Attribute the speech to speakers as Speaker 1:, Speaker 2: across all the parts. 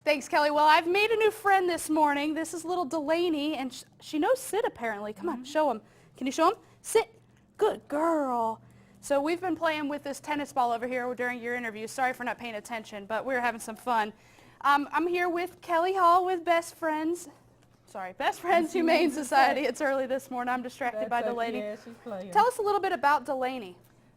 Speaker 1: Thanks, Kelly. Well, I've made a new friend this morning. This is little Delaney, and she knows sit, apparently. Come on, show him. Can you show him? Sit. Good girl. So we've been playing with this tennis ball over here during your interview. Sorry for not paying attention, but we're having some fun. I'm here with Kelly Hall with Best Friends Humane Society. It's early this morning. I'm distracted by Delaney.
Speaker 2: Yeah, she's playing.
Speaker 1: Tell us a little bit about Delaney.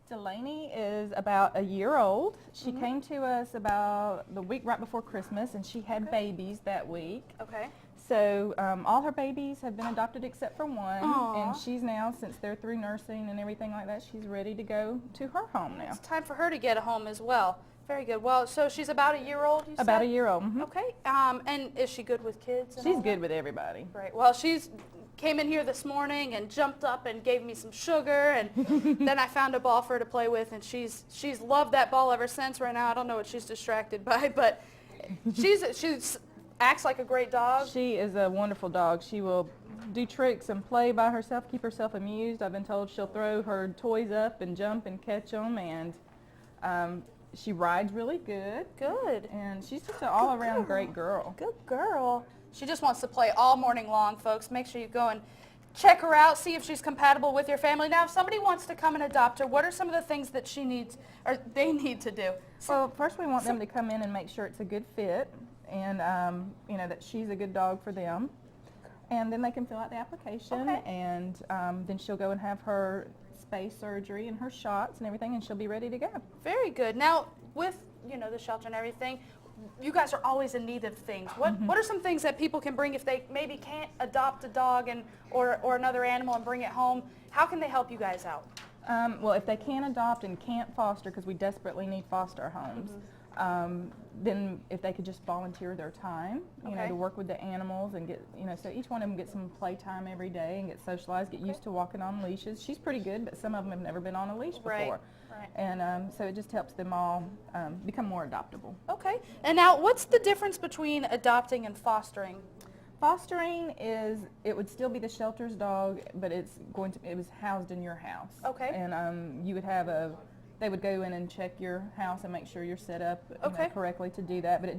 Speaker 2: Delaney is about a year old. She came to us about the week right before Christmas, and she had babies that week.
Speaker 1: Okay.
Speaker 2: So all her babies have been adopted except for one.
Speaker 1: Aww.
Speaker 2: And she's now, since they're through nursing and everything like that, she's ready to go to her home now.
Speaker 1: It's time for her to get a home as well. Very good. Well, so she's about a year old, you said?
Speaker 2: About a year old.
Speaker 1: Okay. And is she good with kids? And
Speaker 2: She's
Speaker 1: all
Speaker 2: good
Speaker 1: that?
Speaker 2: with everybody.
Speaker 1: Right. Well, she's came in here this morning and jumped up and gave me some sugar, and then I found a ball for her to play with, and she's loved that ball ever since. Right now, I don't know what she's distracted by, but she's acts like a great dog.
Speaker 2: She is a wonderful dog. She will do tricks and play by herself, keep herself amused. I've been told she'll throw her toys up and jump and catch them, and she rides really good.
Speaker 1: Good.
Speaker 2: And she's just an all-around great girl.
Speaker 1: Good girl. She just wants to play all morning long, folks. Make sure you go and check her out, see if she's compatible with your family. Now, if somebody wants to come and adopt her, what are some of the things that she needs or they need to do?
Speaker 2: Well, first we want them to come in and make sure it's a good fit, and that she's a good dog for them. And then they can fill out the application,
Speaker 1: Okay.
Speaker 2: and then she'll go and have her spay surgery and her shots and everything, and she'll be ready to go.
Speaker 1: Very good. Now, with the shelter and everything, you guys are always in need of things. What are some things that people can bring if they maybe can't adopt a dog or another animal and bring it home? How can they help you guys out?
Speaker 2: Well, if they can't adopt and can't foster, because we desperately need foster homes, then if they could just volunteer their time,
Speaker 1: Okay.
Speaker 2: to work with the animals and get, so each one of them gets some playtime every day and get socialized, get used to walking on leashes. She's pretty good, but some of them have never been on a leash before.
Speaker 1: Right.
Speaker 2: And so it just helps them all become more adoptable.
Speaker 1: Okay. And now, what's the difference between adopting and fostering?
Speaker 2: Fostering it would still be the shelter's dog, but it was housed in your house.
Speaker 1: Okay.
Speaker 2: And you would have they would go in and check your house and make sure you're set up
Speaker 1: Okay.
Speaker 2: correctly to do that. But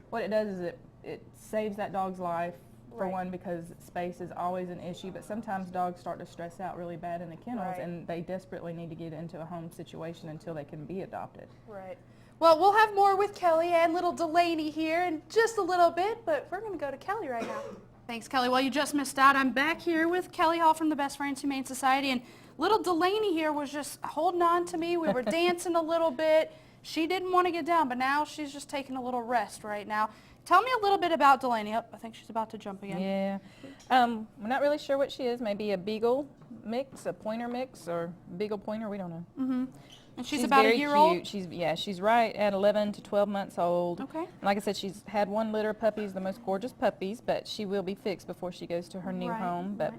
Speaker 2: what it does is it saves that dog's life, for
Speaker 1: Right.
Speaker 2: one, because space is always an issue, but sometimes dogs start to stress out really bad in the kennels,
Speaker 1: Right.
Speaker 2: and they desperately need to get into a home situation until they can be adopted.
Speaker 1: Right. Well, we'll have more with Kelly and little Delaney here in just a little bit, but we're going to go to Kelly right now. Thanks, Kelly. Well, you just missed out. I'm back here with Kelly Hall from the Best Friends Humane Society, and little Delaney here was just holding on to me. We were dancing a little bit. She didn't want to get down, but now she's just taking a little rest right now. Tell me a little bit about Delaney. Oh, I think she's about to jump again.
Speaker 2: Yeah. We're not really sure what she is. Maybe a beagle mix, a pointer mix, or beagle pointer. We don't know.
Speaker 1: Mm-hmm. And she's about
Speaker 2: very
Speaker 1: a year
Speaker 2: cute.
Speaker 1: old?
Speaker 2: She's right at 11 to 12 months old.
Speaker 1: Okay.
Speaker 2: And like I said, she's had one litter of puppies, the most gorgeous puppies, but she will be fixed before she goes to her new
Speaker 1: Right,
Speaker 2: home. But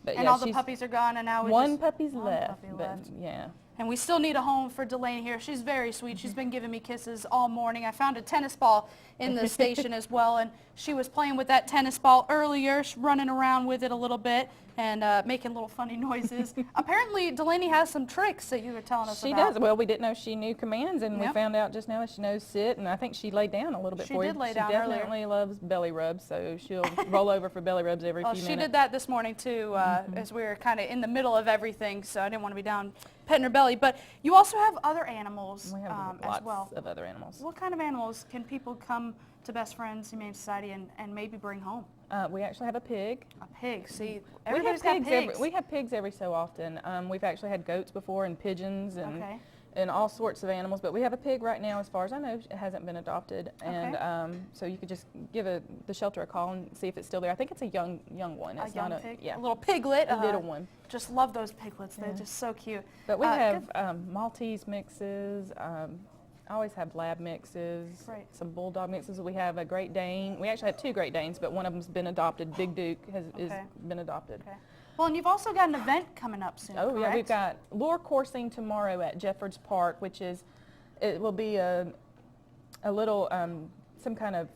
Speaker 1: and
Speaker 2: yeah,
Speaker 1: all the puppies are gone, and now we
Speaker 2: one
Speaker 1: just
Speaker 2: puppy's
Speaker 1: one
Speaker 2: left.
Speaker 1: puppy
Speaker 2: But
Speaker 1: left.
Speaker 2: yeah.
Speaker 1: And we still need a home for Delaney here. She's very sweet. She's been giving me kisses all morning. I found a tennis ball in the station as well, and she was playing with that tennis ball earlier, running around with it a little bit and making little funny noises. Apparently, Delaney has some tricks that you were telling us
Speaker 2: She
Speaker 1: about.
Speaker 2: does. Well, we didn't know she knew commands, and we
Speaker 1: Yep.
Speaker 2: found out just now that she knows sit, and I think she laid down a little bit
Speaker 1: She
Speaker 2: for you.
Speaker 1: did lay down earlier.
Speaker 2: She definitely loves belly rubs, so she'll roll over for belly rubs every
Speaker 1: Well,
Speaker 2: few
Speaker 1: she
Speaker 2: minutes.
Speaker 1: did that this morning too, as we were kind of in the middle of everything, so I didn't want to be down petting her belly. But you also have other animals
Speaker 2: We have
Speaker 1: as
Speaker 2: lots
Speaker 1: well.
Speaker 2: of other animals.
Speaker 1: What kind of animals can people come to Best Friends Humane Society and maybe bring home?
Speaker 2: We actually have a pig.
Speaker 1: A pig. See,
Speaker 2: We
Speaker 1: everybody's
Speaker 2: have
Speaker 1: got
Speaker 2: pigs.
Speaker 1: pigs.
Speaker 2: We have pigs every so often. We've actually had goats before and pigeons and
Speaker 1: Okay.
Speaker 2: and all sorts of animals. But we have a pig right now, as far as I know. It hasn't been adopted. And
Speaker 1: Okay.
Speaker 2: so you could just give the shelter a call and see if it's still there. I think it's a young one.
Speaker 1: A
Speaker 2: It's
Speaker 1: young
Speaker 2: not
Speaker 1: pig?
Speaker 2: Yeah,
Speaker 1: A little piglet.
Speaker 2: a little one.
Speaker 1: Just love those piglets. They're
Speaker 2: Yeah.
Speaker 1: just so cute.
Speaker 2: But we
Speaker 1: good.
Speaker 2: have Maltese mixes. I always have lab mixes,
Speaker 1: Right.
Speaker 2: some bulldog mixes. We have a Great Dane. We actually have two Great Danes, but one of them's been adopted. Big Duke is
Speaker 1: Okay.
Speaker 2: been adopted.
Speaker 1: Okay. Well, and you've also got an event coming up soon,
Speaker 2: Oh, yeah, we've
Speaker 1: correct?
Speaker 2: got lure coursing tomorrow at Jeffords Park, it will be a little, some kind of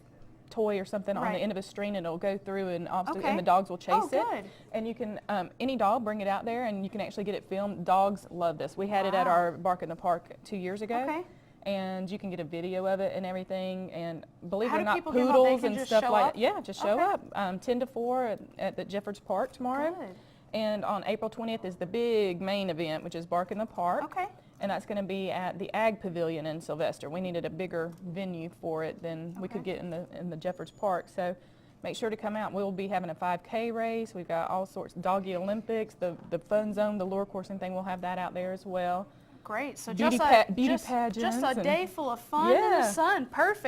Speaker 2: toy or something on
Speaker 1: Right.
Speaker 2: the end of a string, and it'll go through and
Speaker 1: Okay.
Speaker 2: and the dogs will chase
Speaker 1: Oh,
Speaker 2: it.
Speaker 1: good.
Speaker 2: And you can, any dog, bring it out there and you can actually get it filmed. Dogs love this. We had it at
Speaker 1: Wow.
Speaker 2: our Bark in the Park 2 years ago.
Speaker 1: Okay.
Speaker 2: and you can get a video of it and everything. And believe
Speaker 1: How
Speaker 2: it or
Speaker 1: do
Speaker 2: not,
Speaker 1: people get involved? They
Speaker 2: poodles
Speaker 1: can
Speaker 2: and
Speaker 1: just
Speaker 2: stuff
Speaker 1: show
Speaker 2: like
Speaker 1: up?
Speaker 2: that. Yeah, just show
Speaker 1: Okay.
Speaker 2: up 10 to 4 at the Jeffords Park tomorrow.
Speaker 1: Good.
Speaker 2: And on April 20th is the big main event, which is Bark in the Park.
Speaker 1: Okay.
Speaker 2: And that's going to be at the Ag Pavilion in Sylvester. We needed a bigger venue for it than we could
Speaker 1: Okay.
Speaker 2: get in the Jeffords Park. So make sure to come out. We'll be having a 5K race. We've got all sorts, Doggy Olympics, the fun zone, the lure coursing thing. We'll have that out there as well.
Speaker 1: Great. So
Speaker 2: Beauty
Speaker 1: just
Speaker 2: pageants
Speaker 1: a
Speaker 2: and-
Speaker 1: day full of fun in the
Speaker 2: Yeah.
Speaker 1: sun. Perfect.